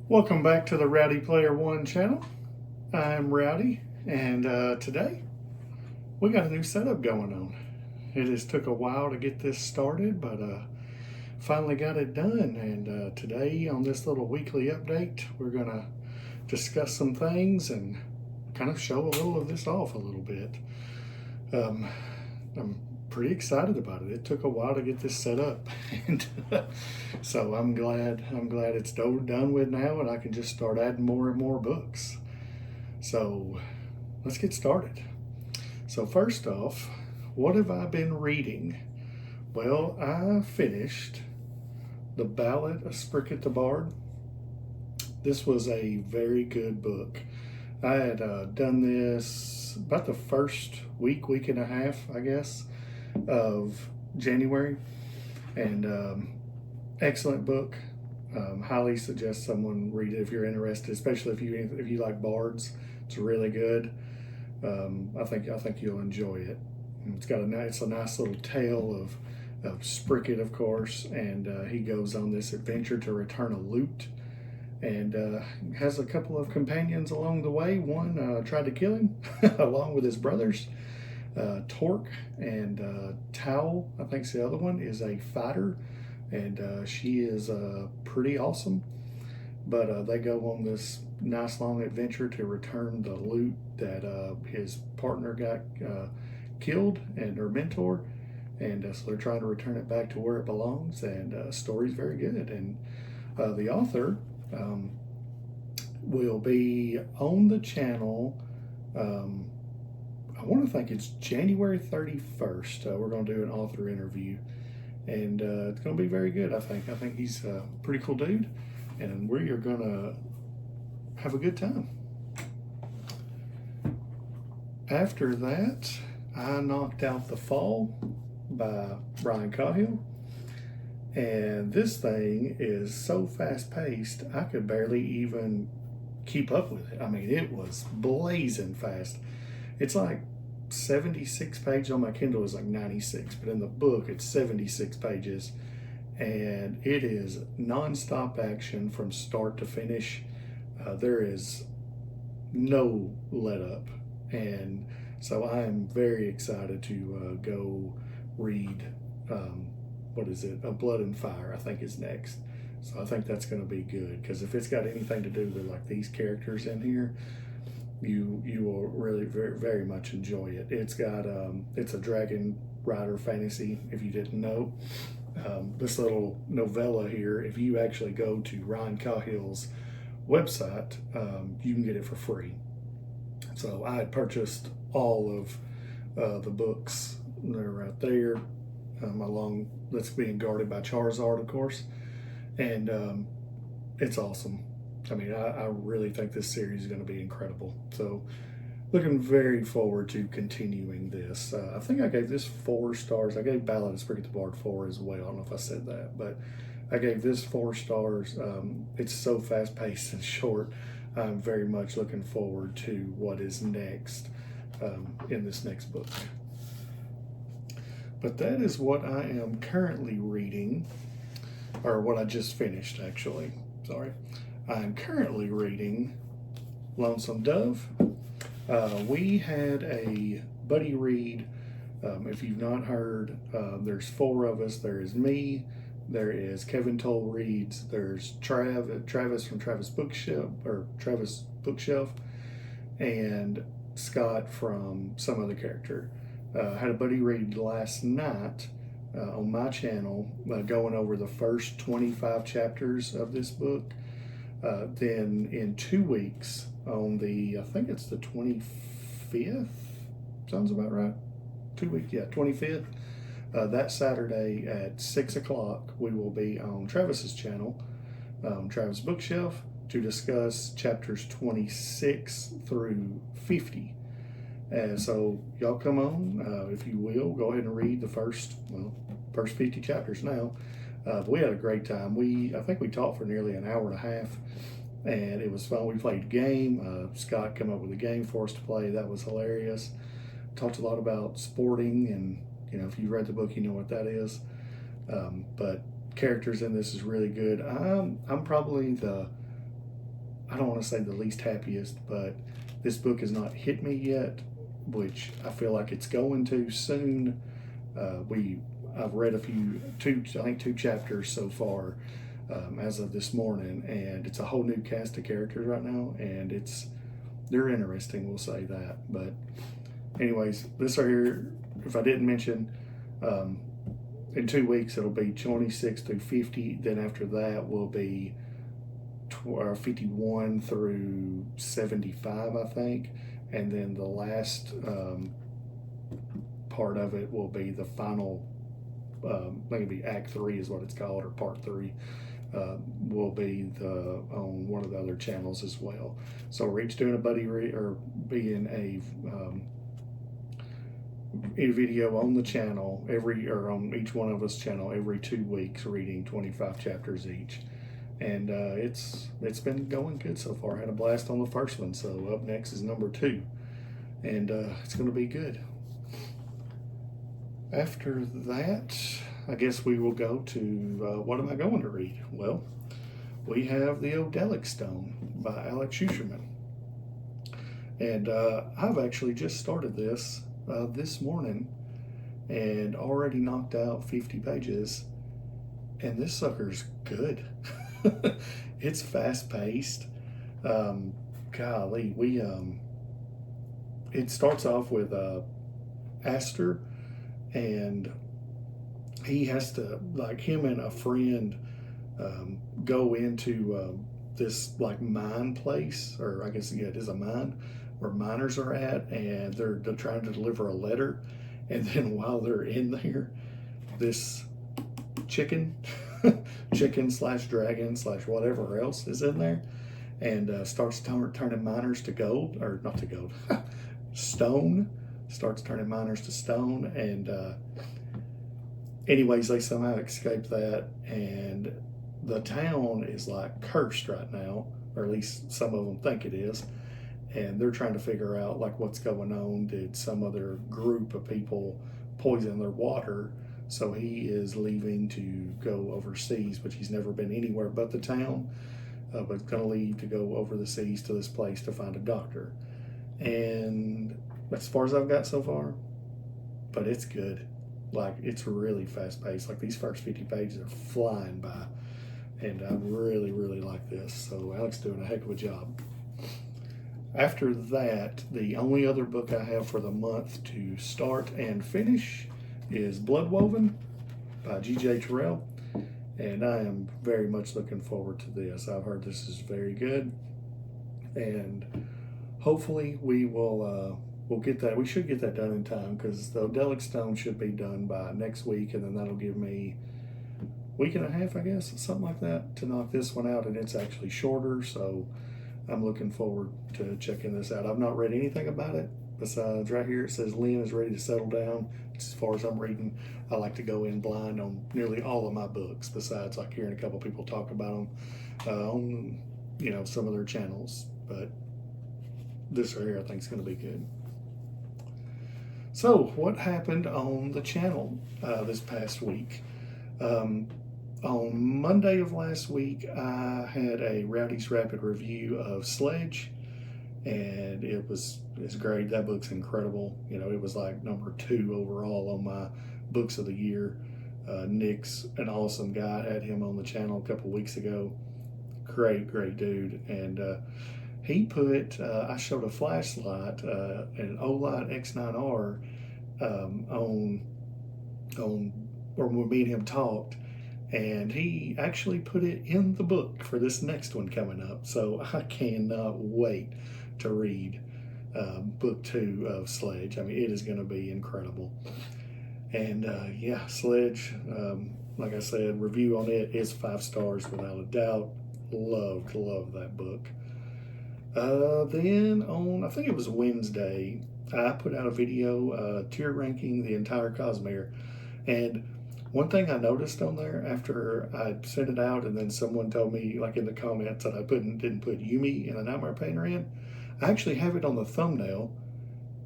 Welcome back to the Rowdy Player One channel. I'm Rowdy, and today we got a new setup going on. It has took a while to get this started, but finally got it done. And today on this little weekly update, we're gonna discuss some things and kind of show a little of this off a little bit. I'm pretty excited about it. It took a while to get this set up, and so I'm glad it's done with now, and I can just start adding more and more books. So let's get started. So first off, what have I been reading? Well, I finished The Ballad of Spricket the Bard. This was a very good book. I had done this about the first week and a half, I guess, of January, and excellent book. Highly suggest someone read it if you're interested, especially if you like bards. It's really good. I think you'll enjoy it. It's a nice little tale of Spricket, of course, and he goes on this adventure to return a lute, and has a couple of companions along the way. One tried to kill him along with his brothers. Torque and Towel, I think's the other one, is a fighter, and she is pretty awesome. But they go on this nice long adventure to return the loot that his partner got killed, and her mentor, and so they're trying to return it back to where it belongs. And story's very good, and the author will be on the channel. I want to think it's January 31st. We're going to do an author interview, and it's going to be very good. I think he's a pretty cool dude, and we are going to have a good time. After that, I knocked out The Fall by Brian Cahill, and this thing is so fast-paced, I could barely even keep up with it. I mean, it was blazing fast. It's like 76 pages. On my Kindle is like 96, but in the book it's 76 pages, and it is non-stop action from start to finish. There is no let up, and so I am very excited to go read what is it? A Blood and Fire, I think, is next. So I think that's going to be good, because if it's got anything to do with like these characters in here, you will really very much enjoy it. It's got it's a dragon rider fantasy, if you didn't know. This little novella here, if you actually go to Ryan Cahill's website, you can get it for free. So I had purchased all of the books. They're right there, along that's being guarded by Charizard, of course, and it's awesome. I mean, I really think this series is going to be incredible. So, looking very forward to continuing this. I think I gave this 4 stars. I gave Ballad of Spricket the Bard 4 as well. I don't know if I said that, but I gave this 4 stars. It's so fast-paced and short. I'm very much looking forward to what is next in this next book. But that is what I am currently reading, or what I just finished, actually. Sorry. I'm currently reading Lonesome Dove. We had a buddy read. If you've not heard, there's 4 of us. There is me, there is Kevin Toll Reads, there's Travis from Travis Bookshelf, and Scott from Some Other Character. I had a buddy read last night on my channel, going over the first 25 chapters of this book. Then in 2 weeks, on I think it's the 25th, sounds about right. 2 weeks, yeah, 25th. That Saturday at 6 o'clock, we will be on Travis's channel, Travis Bookshelf, to discuss chapters 26 through 50. And so y'all come on, if you will, go ahead and read the first 50 chapters now. We had a great time. I think we talked for nearly an hour and a half, and it was fun. We played a game. Scott came up with a game for us to play. That was hilarious. Talked a lot about sporting, and if you read the book, you know what that is. But characters in this is really good. I'm probably the I don't want to say the least happiest, but this book has not hit me yet, which I feel like it's going to soon. I've read I think two chapters so far as of this morning, and it's a whole new cast of characters right now, and they're interesting. We'll say that. But anyways, this right here, if I didn't mention, in 2 weeks it'll be 26 through 50. Then after that will be 51 through 75, I think, and then the last part of it will be the final. I think it'll be Act 3 is what it's called, or Part 3. Will be on one of the other channels as well. So we're each doing a being a video on the channel on each one of us channel every 2 weeks, reading 25 chapters each. And it's been going good so far. I had a blast on the first one, so up next is number 2, and it's going to be good. After that, I guess we will go to what am I going to read? Well, we have The Odelic Stone by Alex Schusterman. And I've actually just started this morning and already knocked out 50 pages. And this sucker's good. It's fast paced. Golly, it starts off with Astor, and he has to, like, him and a friend go into this like mine place, or I guess it is a mine where miners are at, and they're trying to deliver a letter, and then while they're in there, this chicken slash dragon slash whatever else is in there, and starts turning miners to gold, or not to gold, stone. Starts turning miners to stone, and anyways, they somehow escape that, and the town is like cursed right now, or at least some of them think it is, and they're trying to figure out like what's going on. Did some other group of people poison their water? So he is leaving to go overseas, but he's never been anywhere but the town, but going to leave to go over the seas to this place to find a doctor. And as far as I've got so far, but it's good. Like, it's really fast paced. Like, these first 50 pages are flying by, and I really, really like this. So Alex doing a heck of a job. After that, the only other book I have for the month to start and finish is Bloodwoven by G.J. Terrell, and I am very much looking forward to this. I've heard this is very good, and hopefully we'll get that. We should get that done in time, because the Odelic Stone should be done by next week, and then that'll give me a week and a half, I guess, something like that, to knock this one out, and it's actually shorter, so I'm looking forward to checking this out. I've not read anything about it besides right here it says Lynn is ready to settle down. As far as I'm reading, I like to go in blind on nearly all of my books, besides like hearing a couple people talk about them on some of their channels. But this right here I think is going to be good. So what happened on the channel this past week? On Monday of last week, I had a Rowdy's Rapid Review of Sledge, and it's great. That book's incredible. It was like number 2 overall on my books of the year. Nick's an awesome guy. I had him on the channel a couple weeks ago. Great dude. And he put, I showed a flashlight, an Olight X9R or when me and him talked, and he actually put it in the book for this next one coming up. So I cannot wait to read book 2 of Sledge. I mean, it is going to be incredible. And yeah, Sledge, like I said, review on it is 5 stars without a doubt. Love that book. Then on, I think it was Wednesday, I put out a video tier ranking the entire Cosmere. And one thing I noticed on there after I sent it out, and then someone told me, like in the comments, that I didn't put Yumi in a Nightmare Painter in. I actually have it on the thumbnail,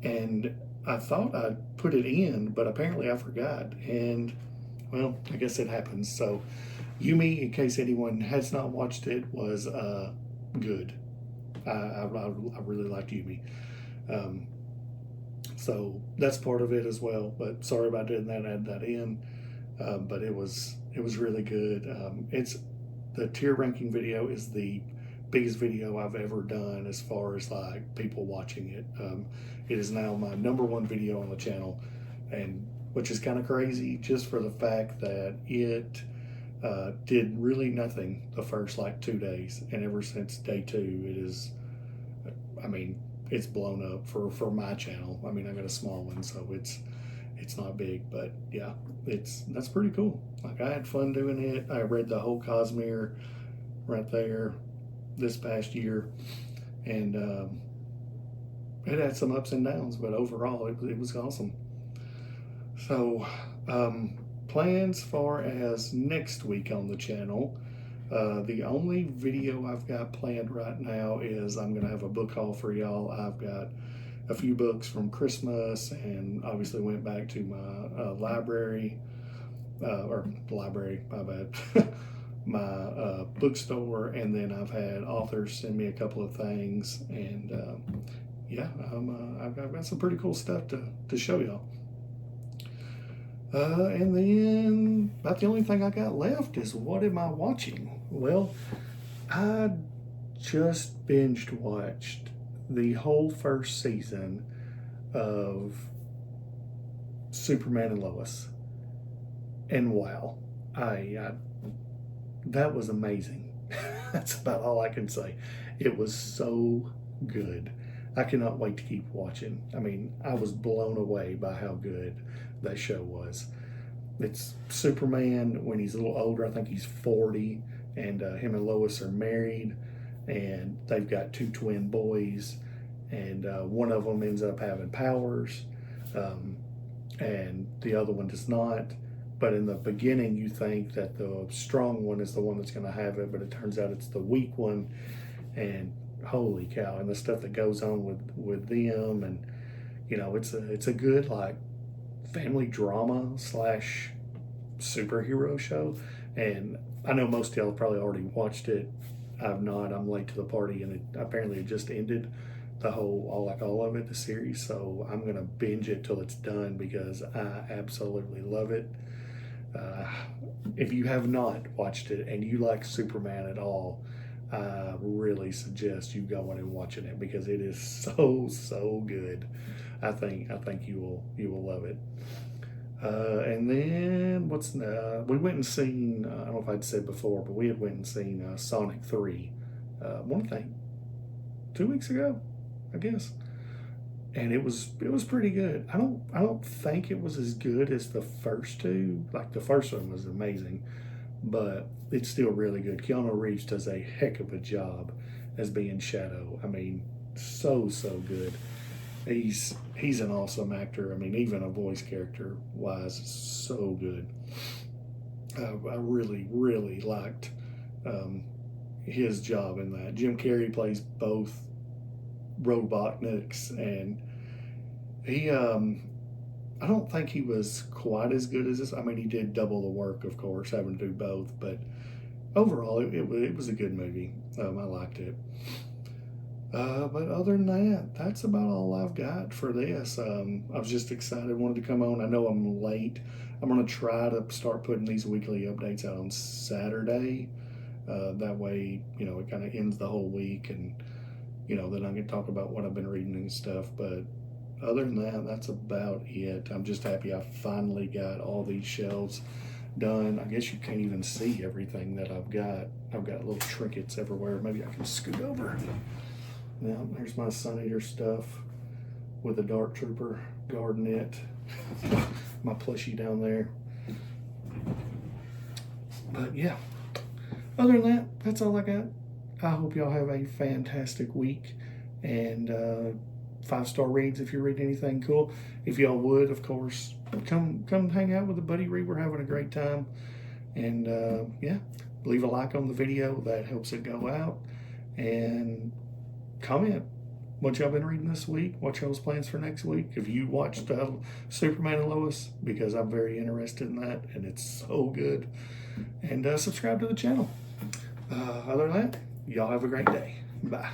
and I thought I put it in, but apparently I forgot. And well, I guess it happens. So Yumi, in case anyone has not watched it, was good. I really liked Yumi. So that's part of it as well. But sorry about didn't add that in. But it was really good. It's the tier ranking video is the biggest video I've ever done as far as like people watching it. It is now my #1 video on the channel, and which is kind of crazy just for the fact that it did really nothing the first like 2 days, and ever since day 2 it is, I mean, it's blown up for my channel. I mean, I got a small one, so it's not big, but yeah, that's pretty cool. Like, I had fun doing it. I read the whole Cosmere right there this past year, and it had some ups and downs, but overall it was awesome. So plans far as next week on the channel, the only video I've got planned right now is I'm gonna have a book haul for y'all. I've got a few books from Christmas, and obviously went back to my library, my bad, my bookstore, and then I've had authors send me a couple of things, and yeah, I've got some pretty cool stuff to show y'all. And then about the only thing I got left is what am I watching? Well, I just binged watched the whole first season of Superman and Lois, and wow, I that was amazing. That's about all I can say. It was so good. I cannot wait to keep watching. I mean, I was blown away by how good that show was. It's Superman when he's a little older. I think he's 40, and him and Lois are married, and they've got 2 twin boys, and one of them ends up having powers, and the other one does not. But in the beginning, you think that the strong one is the one that's going to have it, but it turns out it's the weak one. And holy cow! And the stuff that goes on with them, and you know, it's a good like family drama slash superhero show. And I know most of y'all probably already watched it. I've not. I'm late to the party, and it just ended, the whole all of it, the series. So I'm gonna binge it till it's done because I absolutely love it. If you have not watched it and you like Superman at all, I really suggest you going and watching it because it is so good. I think you will love it. And then we went and seen, I don't know if I'd said before, but we had went and seen Sonic 3. One thing, 2 weeks ago, I guess. And it was pretty good. I don't think it was as good as the first 2. Like, the first one was amazing, but it's still really good. Keanu Reeves does a heck of a job as being Shadow. I mean, so good. He's an awesome actor. I mean, even a voice character wise, so good. I really liked his job in that. Jim Carrey plays both Robotniks, and he I don't think he was quite as good as this. I mean, he did double the work, of course, having to do both, but overall it was a good movie. I liked it. But other than that, that's about all I've got for this. I was just excited, wanted to come on. I know I'm late. I'm going to try to start putting these weekly updates out on Saturday. That way, you know, it kind of ends the whole week, and you know, then I can talk about what I've been reading and stuff. But other than that, that's about it. I'm just happy I finally got all these shelves done. I guess you can't even see everything that I've got. I've got little trinkets everywhere. Maybe I can scoot over. Now, there's my Sun Eater stuff with a Dark Trooper guarding it. My plushie down there. But yeah, other than that, that's all I got. I hope y'all have a fantastic week, and 5-star reads if you read anything cool. If y'all would, of course, come hang out with a buddy read. We're having a great time. And yeah, leave a like on the video. That helps it go out. And comment what y'all been reading this week, what y'all's plans for next week. If you watched Superman and Lois, because I'm very interested in that, and it's so good. And subscribe to the channel. Other than that, y'all have a great day. Bye.